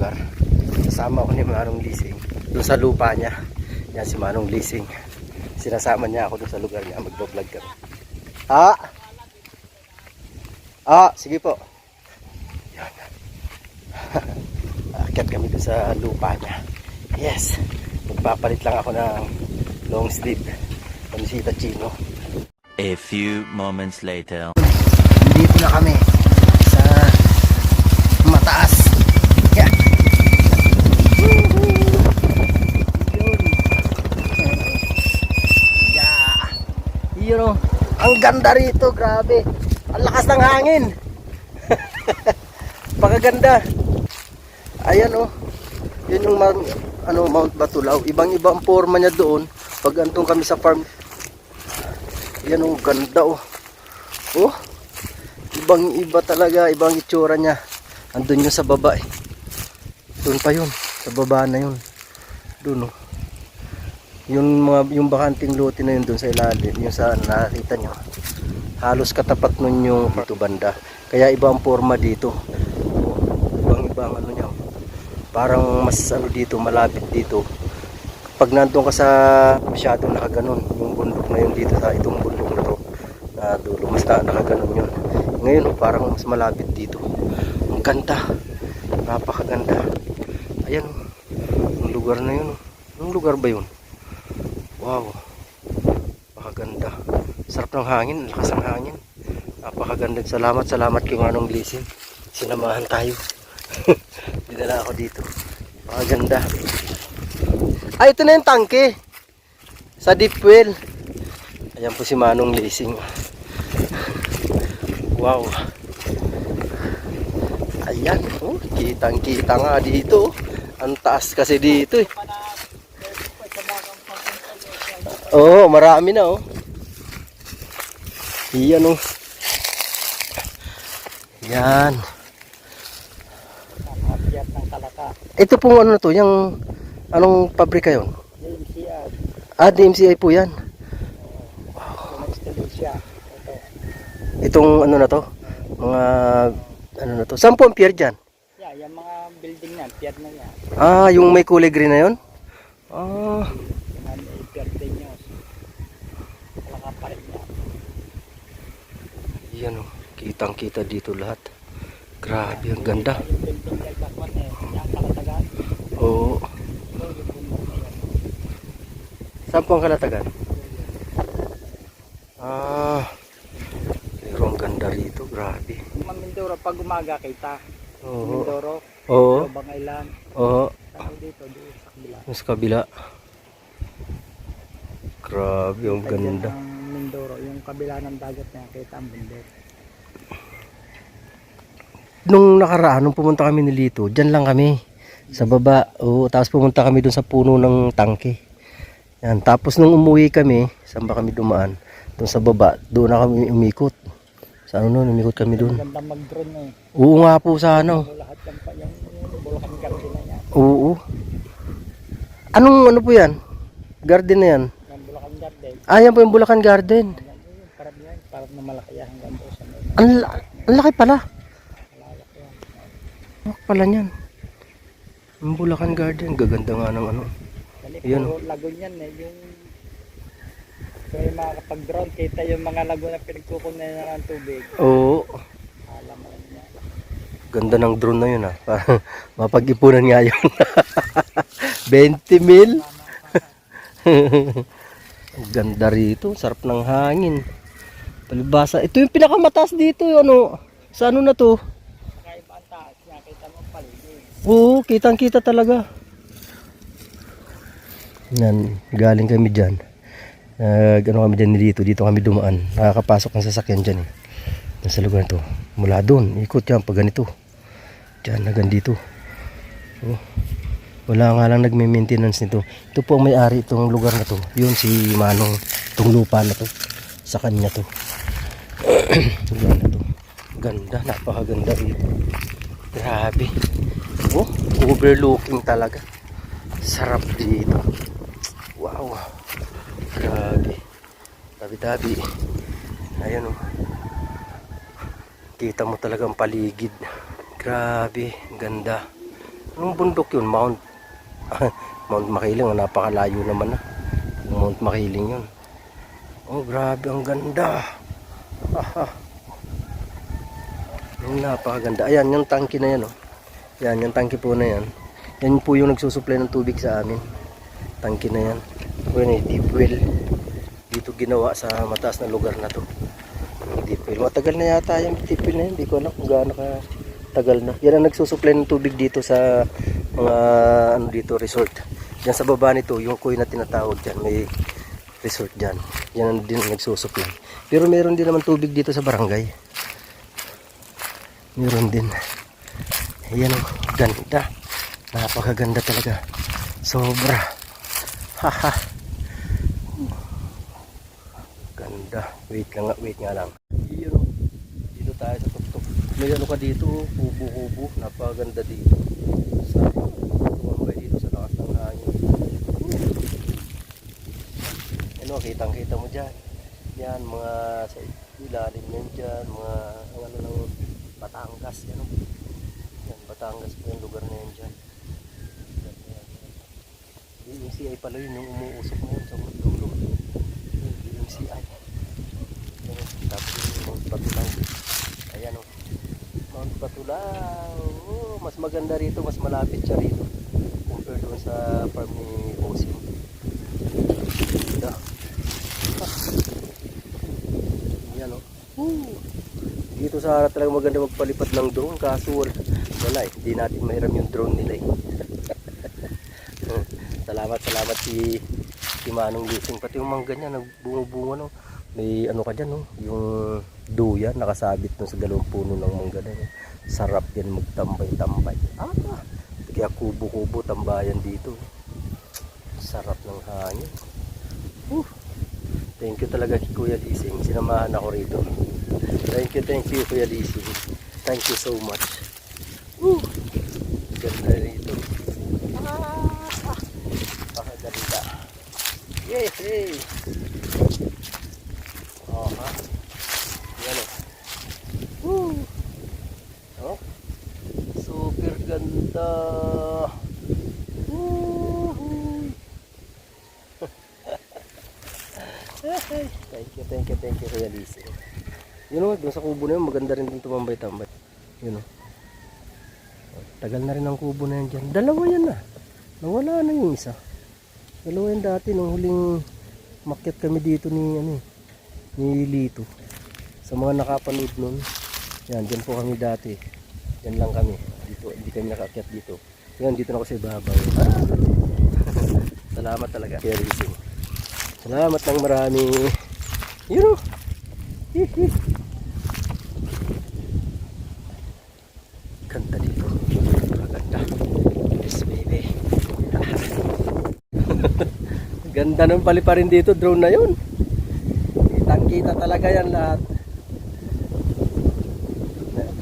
lugar. Kasama ko ni Manong Lising doon sa lupa niya. Yan si Manong Lising. Sinasama niya ako doon sa lugar niya. Magbablog kami. Sige po. Yan. Akyat kami doon sa lupa niya. Yes. Magpapalit lang ako ng long sleeve camiseta chino. A few moments later. Dito na kami sa mataas. Yeah. Yun o. Ang ganda rito, grabe. Ang lakas ng hangin. Pagkaganda. Ayan o. Yun yung Mount Batulaw. Ibang-iba ang forma niya doon. Pag antong kami sa farm. Yan o, ganda o. Oh. Ibang-iba talaga, ibang itsura niya. Andun yung sa baba eh. Doon pa yun, sa baba na yun. Doon oh. Yung bakanting lote na yun doon sa ilalim, yung sa nakita nyo. Halos katapat nun yung dito banda. Kaya iba ang forma dito. Oh, ibang-ibang ano niya. Parang mas dito, malapit dito. Pag nandun ka sa masyadong nakaganon, yung bundok na yun dito sa itong bundok na to. Na dulo, mas nakaganon yun. Ngayon parang mas malapit dito. Ang ganda, napakaganda. Ayan yung lugar na yun. Yung lugar ba yun? Wow, napakaganda. Sarap ng hangin, lakas ng hangin. Napakaganda. Salamat kay Manong Lising. Sinamahan tayo. Dinala ako dito. Napakaganda. Ito na yung tangke sa deep well. Ayan po si Manong Lising. Wow. Ayan, oh, kitang-kita nga dito. Ang taas kasi dito eh. Oh, marami na oh. Iyan oh. Yan. Ito pong ano na to, yung anong pabrika yon? DMCI. DMCI po yan. Wow. Itong ano na to? Mga ano na to? Saan po ang pier dyan? Yeah, yung mga building na, pier na yan. Yung may kulay green na yun? Pier din yun. Kalakapalit na. Yan o, kitang kita dito lahat. Grabe, ang ganda. Yung building na bakwan eh, yung Kalatagan. Oo. Saan po ang Kalatagan? Pero ang ganda rito, grabe. Mindoro, pag umaga kita. Oo. Mindoro, Oo. Bangailan. Oo. Saan dito, doon sa kabila. Sa kabila. Grabe, ang ganda. Ang Mindoro, yung kabila ng dagat na kita ang bundok. Nung nakaraan, nung pumunta kami ni Lito, dyan lang kami. Sa baba. Oo, tapos pumunta kami dun sa puno ng tangke. Yan. Tapos nung umuwi kami, saan ba kami dumaan? Doon sa baba, doon na kami umikot. Sa ano nun, umikot kami doon. Maganda mag-drone eh. Oo nga po sa ano. Lahat yan pa yung Bulacan Garden na yan. Oo. Anong ano po yan? Garden na yan? Yung Bulacan Garden. Yan po yung Bulacan Garden. Karamihan, parang na malaki yan hanggang doon sa may. Ang laki pala. Malawak yan. Laki pala niyan. Yung Bulacan Garden, gaganda nga ng ano. Yan. Puro lagoon yan eh. Yung makakapag-drone, kita yung mga lagoon na pinagkukunan na ng tubig. Oo. Alam mo yan. Ganda ng drone na yun ah. Mapag-ipunan nga yun. 20 mil. Ang ganda rito. Sarap ng hangin. Palibasa. Ito yung pinakamataas dito. Ano? Sa ano na to? Kakaiba ang taas niya. Kita mo paligid. Oo, kitang kita talaga. Yan, galing kami dyan. Gano'n kami dyan dito. Dito kami dumaan. Nakakapasok ng sasakyan dyan eh. Sa lugar na to. Mula doon, ikot yan pag ganito. Dyan, hanggang dito. Oh. Wala nga lang nagme-maintenance nito. Ito po ang may-ari itong lugar na to. Yun si Manong. Itong lupa na to. Sa kanya to. Lugar na to. Ganda, napakaganda rito. Grabe. Oh, overlooking talaga. Sarap dito. Wow. Grabe. Tabi-tabi. Ayan oh. Kita mo talagang paligid. Grabe, ganda. Anong bundok yun? Mount Mount Makiling, napakalayo naman na. Mount Makiling yun. Oh, grabe, ang ganda. Yung napakaganda. Ayan, yung tangke na yan, oh. Yan, yung tangke po na yan. Yan po yung nagsusupply ng tubig sa amin. Tangke na yan. Well, deep well. Dito ginawa sa mataas na lugar na to. Deep well. Matagal na yata yung deep well na yan. Hindi ko alam kung gaano ka tagal na. Yan ang nagsusupply ng tubig dito sa mga ano dito, resort. Yan sa baba nito, yung kuy na tinatawag dyan. May resort dyan. Yan ang din nagsusupply. Pero meron din naman tubig dito sa barangay. Meron din. Ayan o, ganda. Napakaganda talaga. Sobra. Haha. Ganda. Wait nga lang. Ayan o. Dito tayo sa tuktok. May ano ka dito, kubo-kubo. Napakaganda dito. Sa tumambay dito sa lakas ng hangin. Ano, kitang-kita mo dyan. Yan, mga sa ilalim yan dyan. Mga ano ng Batangas. Yan o. Yan, Batangas po yung lugar na yan dyan. Yung CI pala yun, yung umuusok na yun sa dulo. Yung CI. Yan, tapos yung Mount Batulang. Ayan o. Mount Batulang. Oh, mas maganda rito, mas malapit siya rito. Compared doon sa farm ni Osim. Ganda. Yan o. Dito sa harap talaga maganda magpalipad ng drone. Kaso wala eh. Hindi natin mahiram yung drone nila eh. Salamat si Manong Lising. Pati yung mangga niya nagbunga-bunga no. May ano ka dyan no. Yung duyan nakasabit no sa dalawang puno ng mangga na. No? Sarap yan magtambay-tambay. Kaya kubo-kubo tambayan dito. Sarap ng hangin. Thank you talaga kay Kuya Lising. Sinamahan ako rito. Thank you Kuya Lising. Thank you so much. Ganda rito. Ganda. Yay! Ha? Yan o. Oh. Super ganda. Thank you Kuya Lising. Yun o, dun sa kubo na yun, maganda rin din tumambay-tambay. Yun o. Tagal na rin ang kubo na yan dyan. Dalawa yan na. Nawala na yung isa. Dalawa yan dati nung huling makyat kami dito ni Lito. Sa mga nakapanood nun, yan, dyan po kami dati. Dyan lang kami. Dito, hindi kami nakakyat dito. Yan, dito na ako sa ibabaw. Salamat talaga Kuya Lising. Salamat ng marami. Yun o. Ganda dito. Ganda. Yes baby. Ganda ng paliparin dito. Drone na yun. Kitang-kita talaga yan lahat.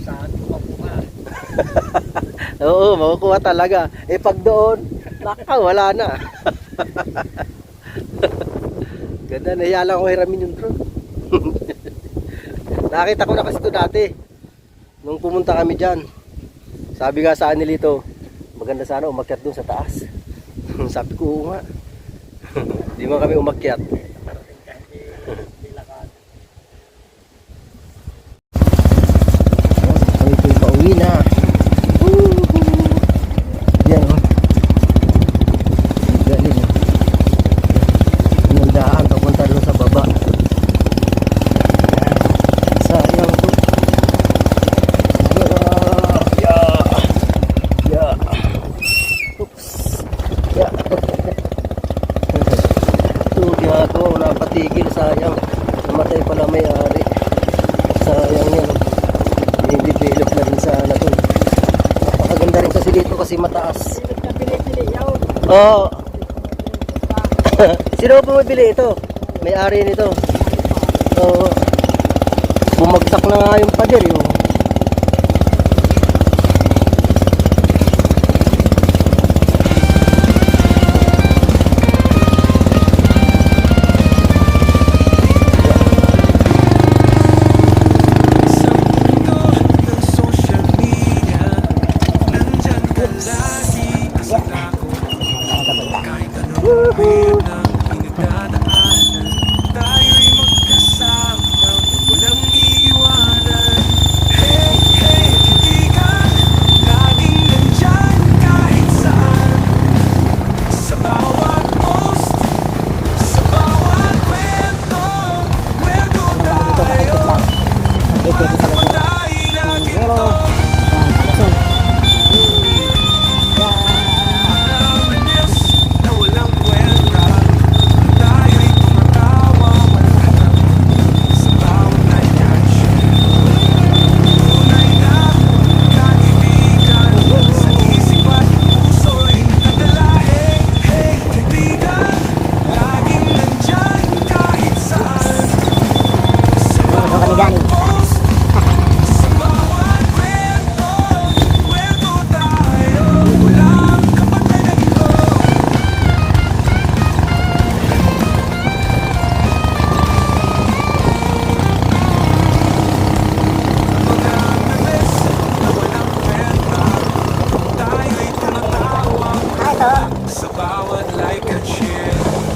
Saan makukuha? Oo, makukuha talaga. Eh pag doon, naka, wala na. Ganda, nahiya lang ako hiramin yung drone. Nakita ko na kasi ito dati. Nung pumunta kami dyan. Sabi nga sa nilito, maganda sana umakyat doon sa taas. Sabi ko, oo nga. Di man kami umakyat. Kami po'y pauwi na. Yan o. Galing o. Inundaan papunta doon sa baba. Sayang po. Oops. Ito wala patigil, sayang. Namatay pala may-ari. Sayang yan. I-develop na rin sana to. Napakaganda rin kasi dito kasi mataas. Oo. Sino bumibili ito? May-ari nito. Oo. Bumagsak na nga yung pader yung. Social media, nandyan ka lang.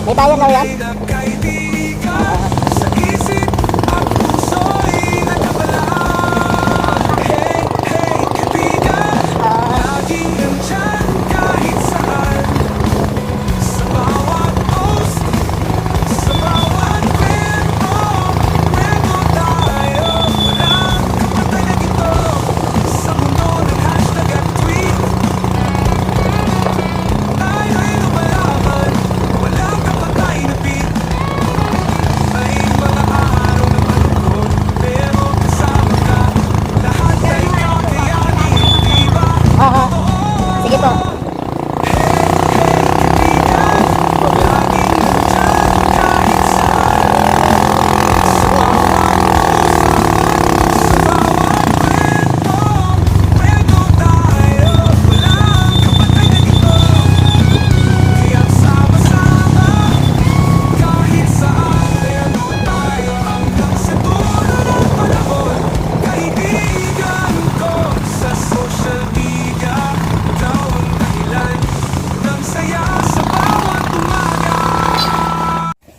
May bayan na yan? Sige po.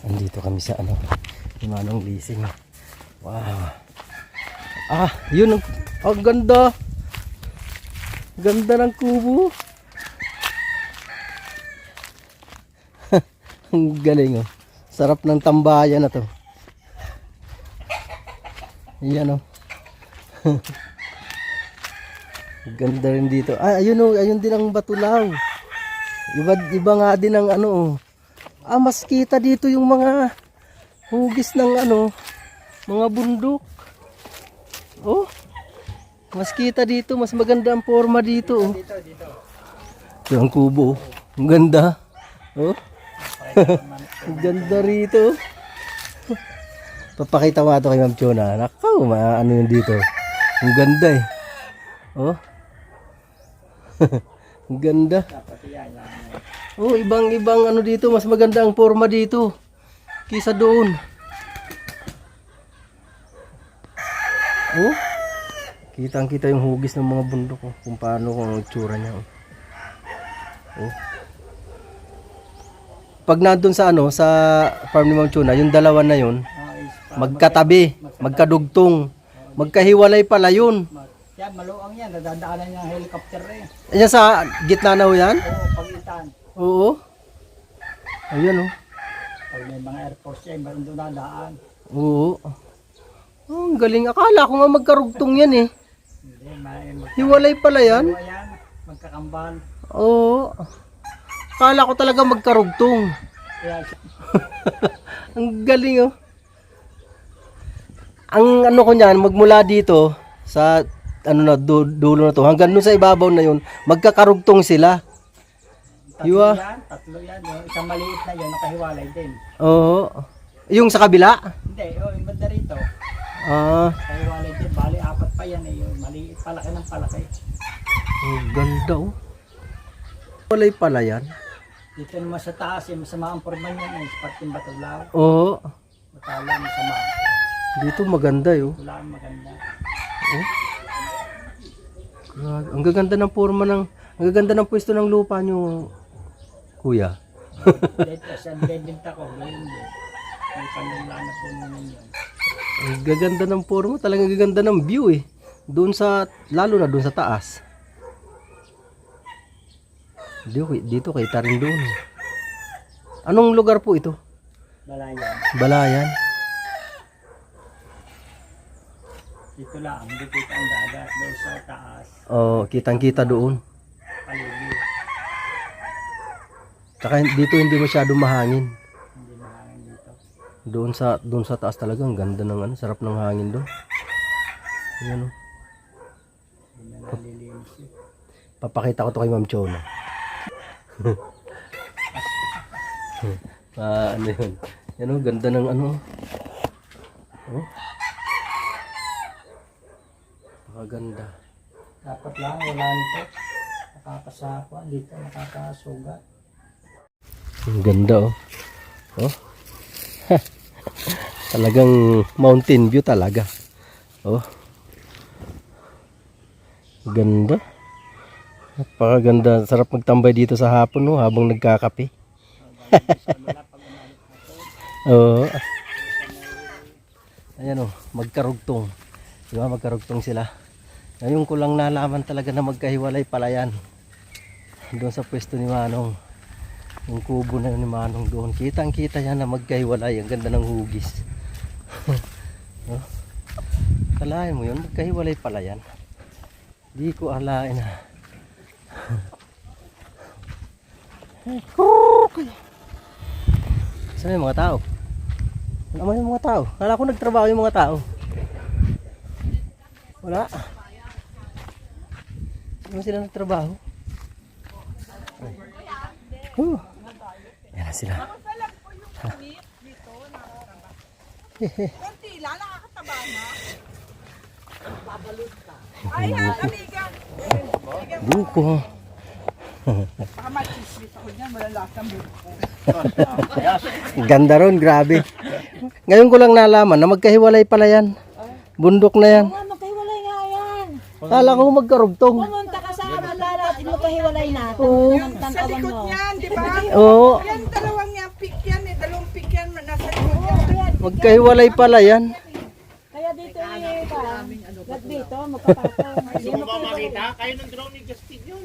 Andito kami sa ano, Manong Lising. Wow. Ah, yun ang ganda. Ganda ng kubo. Ang galing oh. Sarap ng tambayan na to. Yan oh. Ganda rin dito. Ah, ayun oh, ayun din ang Batulaw. Iba nga din ang ano oh. Ah, mas kita dito yung mga hugis ng ano, mga bundok. Oh. Mas kita dito, mas maganda ang forma dito oh. Ito ang kubo. Ang ganda. Oh. Ang ganda rito. Papakita mo ito kay Ma'am Chona. Nakaw, ano yun dito. Ang ganda eh. Oh. Ang ganda. Oh, ibang ano dito, mas maganda ang forma dito kaysa doon. Oh. Kitang-kita yung hugis ng mga bundok oh, kung paano kung itsura niya oh. Oh. Pag nandun sa ano, sa farm ni Ma'am Chona, yung dalawa na yun, magkatabi, magkadugtong, magkahiwalay pala yun. Yan, maluang yan. Nadadaanan niya ang helicopter eh. Ayan sa gitna na ho yan? Oo, pagitan. Oo. Ayan oh. Pag may mga Air Force yan, meron doon nadaan. Oo. Oh, ang galing. Akala ko nga magkarugtong yan eh. Hindi, Hiwalay pala yan? yan, magkakambal. Oo. Akala ko talaga magkarugtong. Kaya Ang galing oh. Ang ano ko niyan, magmula dito sa ano na dulo na to hanggang doon sa ibabaw na yun, magkakarugtong sila. tatlo yan. Yung isang maliit na yan, nakahiwalay din. Oo. Yung sa kabila? Hindi, yung banda rito. Ah, Nakahiwalay din. Bali, apat pa yan eh. Yung maliit, palaki ng palaki. ang ganda oh. Walay pala yan. Dito naman sa taas, yung masama ang forma niyan. Yung Sparting Batulaw. Oo. Matala, masama. Dito maganda eh oh. Wala ang maganda. Oh. Grabe. Ang gaganda ng forma ng, ang gaganda ng pwesto ng lupa nyo, kuya. Dito sa benta ko, ganyan din. May panula na po naman yun. Ang gaganda ng forma, talagang gaganda ng view eh. Doon sa, lalo na doon sa taas. Dito kita rin doon. Anong lugar po ito? Balayan. Balayan. Dito lang, hindi kita ang dagat. Doon sa taas, Oh, kitang-kita doon. paligid. Tsaka dito hindi masyadong mahangin. Hindi mahangin dito. Doon sa taas talaga ang ganda ng ano, sarap ng hangin doon. Ayan oh. Hindi na nalilinis yun. Papakita ko to kay Ma'am Chona. Ano yun? Yan oh, ganda ng ano. Oh. Napakaganda. Dapat lang, wala nito. Nakakasapa, dito nakakasugat. Ang ganda oh. Oh. Talagang mountain view talaga. Oh. Ganda. Napakaganda. Sarap magtambay dito sa hapon no, habang nagkakape. Oo. Ayan oh, magkarugtong. Di ba magkarugtong sila? Ngayon ko lang nalaman talaga na magkahiwalay pala yan. Doon sa pwesto ni Manong. Yung kubo na yun ni Manong doon. Kitang kita yan na magkahiwalay. Ang ganda ng hugis. Oh. Kalahin mo yun, magkahiwalay pala yan. Di ko alain na. Saan yung mga tao? Wala man yung mga tao. Kala ko nagtrabaho yung mga tao. Wala. Saan sila nagtrabaho? Yan na sila. Konti lang, nakakataba na. Ay, amiga. Buko. Baka machismis ako niyan, malalasang buko. Ganda ron, grabe. Ngayon ko lang nalaman na magkahiwalay pala yan. Bundok na yan. Magkahiwalay nga yan. Kala ko magkarugtong. Pumunta ka sa Mandala at magkahiwalay na. Oo. Sa likod niyan, di ba? Oo. Yan, dalawang yan, pick yan eh. Dalawang pick yan, nasa likod yan. Magkahiwalay pala yan. Kaya dito dito, magkapatong. Hindi mo makita. Kayo ng drone ni Justin yun.